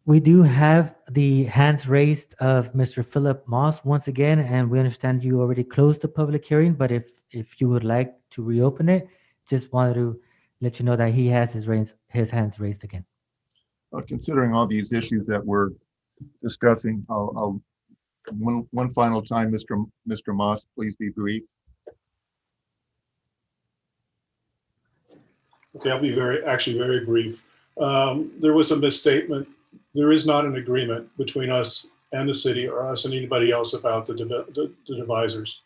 We do have the hands raised of Mr. Philip Moss once again, and we understand you already closed the public hearing, but if you would like to reopen it, just wanted to let you know that he has his hands raised again. Considering all these issues that we're discussing, I'll one final time, Mr. Moss, please be brief. Okay, I'll be very brief. There was a misstatement. There is not an agreement between us and the city, or us and anybody else, about the divisors.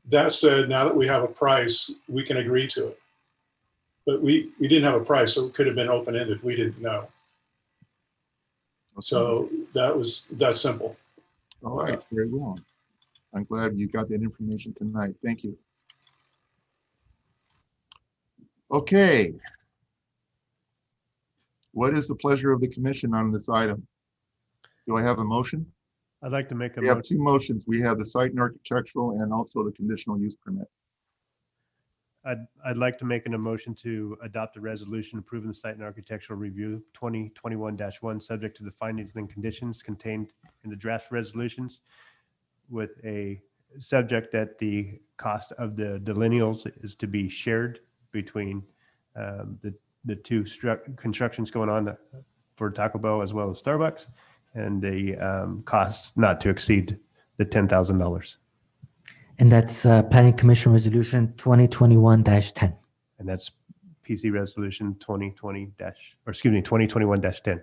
That said, now that we have a price, we can agree to it. But we didn't have a price, so it could have been open-ended. We didn't know. So that's simple. All right, very well. I'm glad you got that information tonight. Thank you. Okay. What is the pleasure of the commission on this item? Do I have a motion? I'd like to make a We have motion. two motions. We have the site and architectural and also the conditional use permit. I'd like to make a motion to adopt a resolution approving the site and architectural review 2021-1, subject to the findings and conditions contained in the draft resolutions, with a subject that the cost of the delineals is to be shared between the two constructions going on for Taco Bell as well as Starbucks, and the cost not to exceed the $10,000. And that's Planning Commission Resolution 2021-10. And that's PC Resolution 2021-10.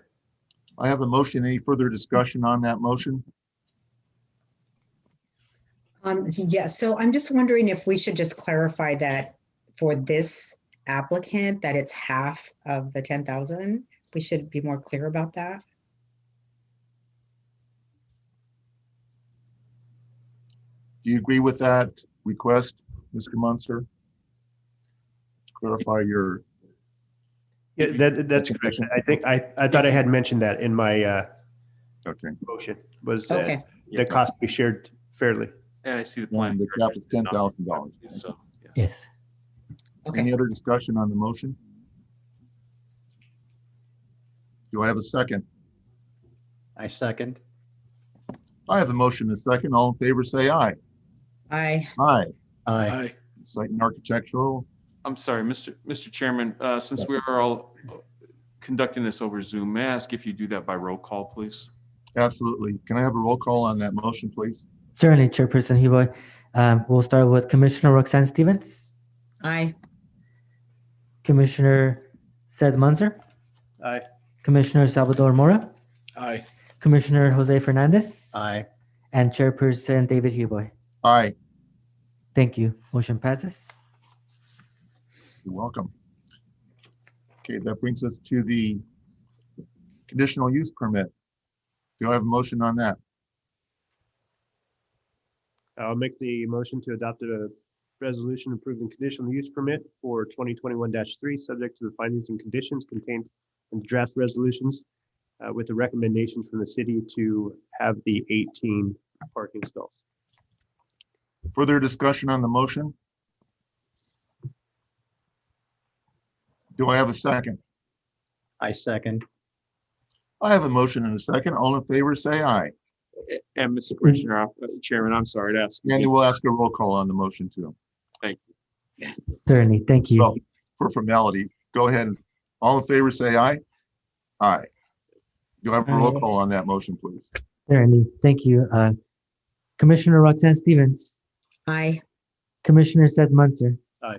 I have a motion. Any further discussion on that motion? Yeah, so I'm just wondering if we should just clarify that for this applicant, that it's half of the 10,000. We should be more clear about that. Do you agree with that request, Mr. Munster? Clarify your. Yeah, that's correct. I think I thought I had mentioned that in my Okay. motion, was Okay. the cost to be shared fairly. And I see the One, plan. the cap is $10,000. So, yes. Yes. Okay. Any other discussion on the motion? Do I have a second? I second. I have a motion and a second. All in favor, say aye. Aye. Aye. Aye. Site and architectural. I'm sorry, Mr. Chairman, since we are all conducting this over Zoom, may I ask if you do that by roll call, please? Absolutely. Can I have a roll call on that motion, please? Certainly, Chairperson Hiboy. We'll start with Commissioner Roxanne Stevens, Aye. Commissioner Seth Munzer, Aye. Commissioner Salvador Mora, Aye. Commissioner Jose Fernandez, Aye. and Chairperson David Hiboy. Aye. Thank you. Motion passes. You're welcome. Okay, that brings us to the conditional use permit. Do I have a motion on that? I'll make the motion to adopt a resolution approving conditional use permit for 2021-3, subject to the findings and conditions contained in the draft resolutions, with the recommendation from the city to have the 18 parking stalls. Further discussion on the motion? Do I have a second? I second. I have a motion and a second. All in favor, say aye. And Mr. Commissioner, Chairman, I'm sorry to ask. And we'll ask a roll call on the motion too. Thank you. Certainly. Thank you. So for formality, go ahead. All in favor, say aye. Aye. Do I have a roll Aye. call on that motion, please? Certainly. Thank you. Commissioner Roxanne Stevens, Aye. Commissioner Seth Munzer, Aye.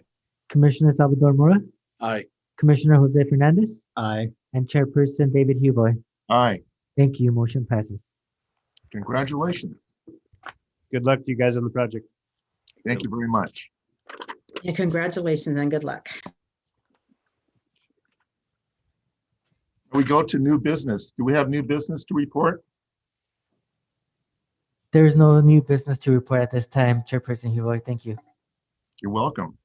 Commissioner Salvador Mora, Aye. Commissioner Jose Fernandez, Aye. and Chairperson David Hiboy. Aye. Thank you. Motion passes. Congratulations. Good luck to you guys on the project. Thank you very much. Yeah, congratulations and good luck. We go to new business. Do we have new business to report? There is no new business to report at this time, Chairperson Hiboy. Thank you. You're welcome.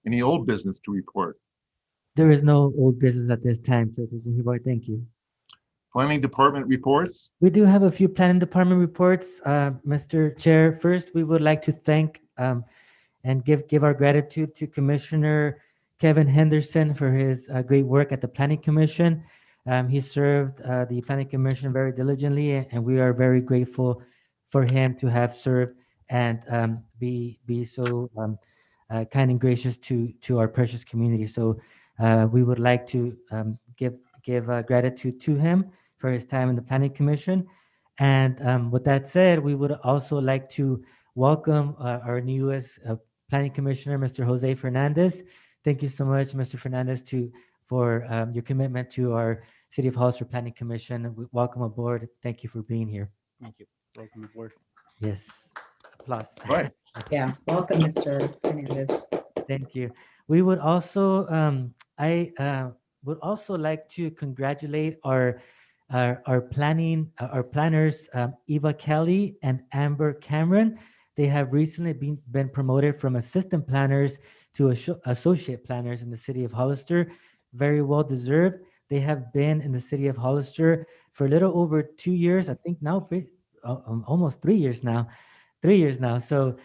Any old business to report? There is no old business at this time, Chairperson Hiboy. Thank you. Planning Department reports? We do have a few planning department reports, Mr. Chair. First, we would like to thank and give our gratitude to Commissioner Kevin Henderson for his great work at the Planning Commission. He served the Planning Commission very diligently, and we are very grateful for him to have served and be so kind and gracious to our precious community. So we would like to give gratitude to him for his time in the Planning Commission. And with that said, we would also like to welcome our newest Planning Commissioner, Mr. Jose Fernandez. Thank you so much, Mr. Fernandez, for your commitment to our City of Hollister Planning Commission. Welcome aboard. Thank you for being here. Thank you. Welcome aboard. Yes. Applause. Right. Yeah, welcome, Mr. Fernandez. Thank you. We would also, I would also like to congratulate our planners, Eva Kelly and Amber Cameron. They have recently been promoted from assistant planners to associate planners in the City of Hollister. Very well deserved. They have been in the city of Hollister for a little over 2 years. I think now almost 3 years now. 3 years now. So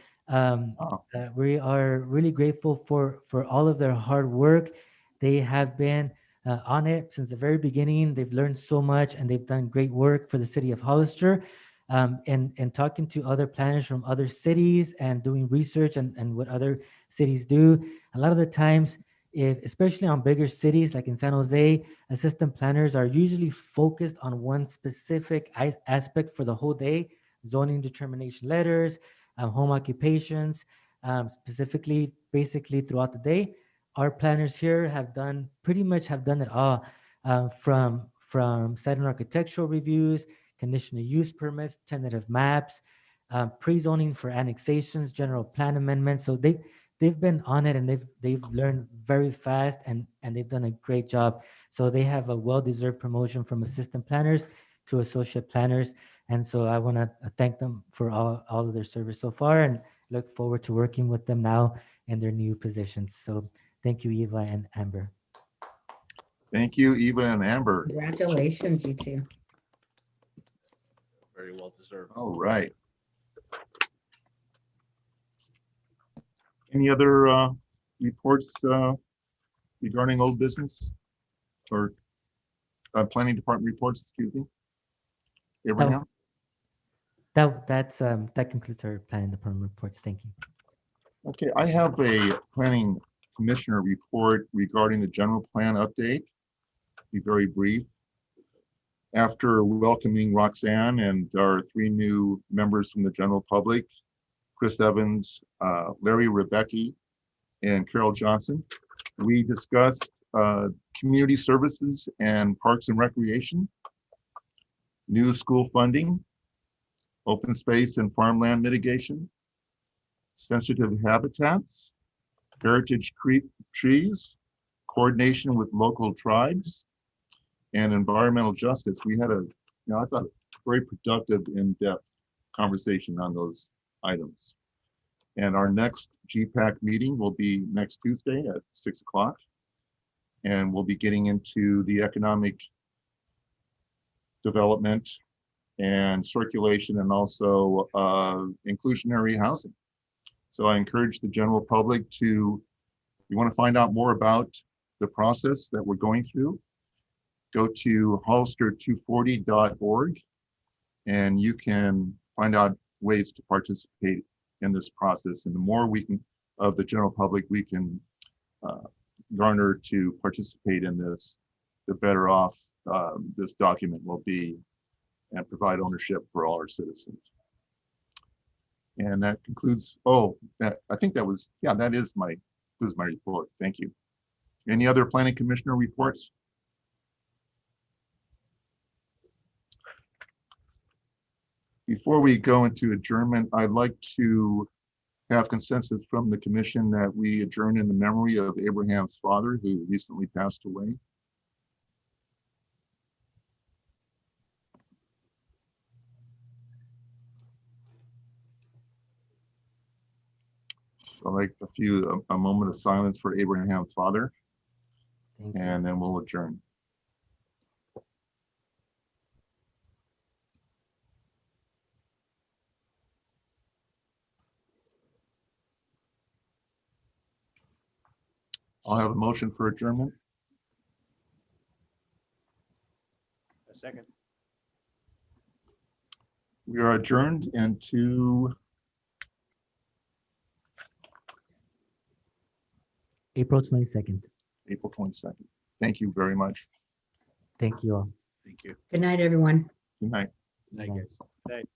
we are really grateful for all of their hard work. They have been on it since the very beginning. They've learned so much and they've done great work for the city of Hollister. And talking to other planners from other cities and doing research and what other cities do, a lot of the times, especially on bigger cities like in San Jose, assistant planners are usually focused on one specific aspect for the whole day: zoning determination letters, home occupations, specifically, basically throughout the day. Our planners here have done it all, from site and architectural reviews, conditional use permits, tentative maps, pre-zoning for annexations, general plan amendments. So they've been on it, and they've learned very fast, and they've done a great job. So they have a well-deserved promotion from assistant planners to associate planners. And so I want to thank them for all of their service so far, and look forward to working with them now in their new positions. So thank you, Eva and Amber. Thank you, Eva and Amber. Congratulations, you two. Very well deserved. All right. Any other reports regarding old business or planning department reports, excuse me? Abraham? That concludes our planning department reports. Thank you. Okay, I have a planning commissioner report regarding the general plan update. Be very brief. After welcoming Roxanne and our 3 new members from the general public, Chris Evans, Larry Rebecki, and Carol Johnson, we discussed community services and parks and recreation, new school funding, open space and farmland mitigation, sensitive habitats, heritage trees, coordination with local tribes, and environmental justice. We had I thought, very productive, in-depth conversation on those items. And our next GPAC meeting will be next Tuesday at 6 o'clock. And we'll be getting into the economic development and circulation, and also inclusionary housing. So I encourage the general public to, if you want to find out more about the process that we're going through, go to hollister240.org, and you can find out ways to participate in this process. And the more we can, of the general public, we can garner to participate in this, the better off this document will be, and provide ownership for all our citizens. And that concludes, I think that was, that is my report. Thank you. Any other planning commissioner reports? Before we go into adjournment, I'd like to have consensus from the commission that we adjourn in the memory of Abraham's father, who recently passed away. So I'd like a moment of silence for Abraham's father, and then we'll adjourn. I'll have a motion for adjournment. A second. We are adjourned into April 22nd. April 22nd. Thank you very much. Thank you all. Thank you. Good night, everyone. Good night. Good night, guys. Thanks.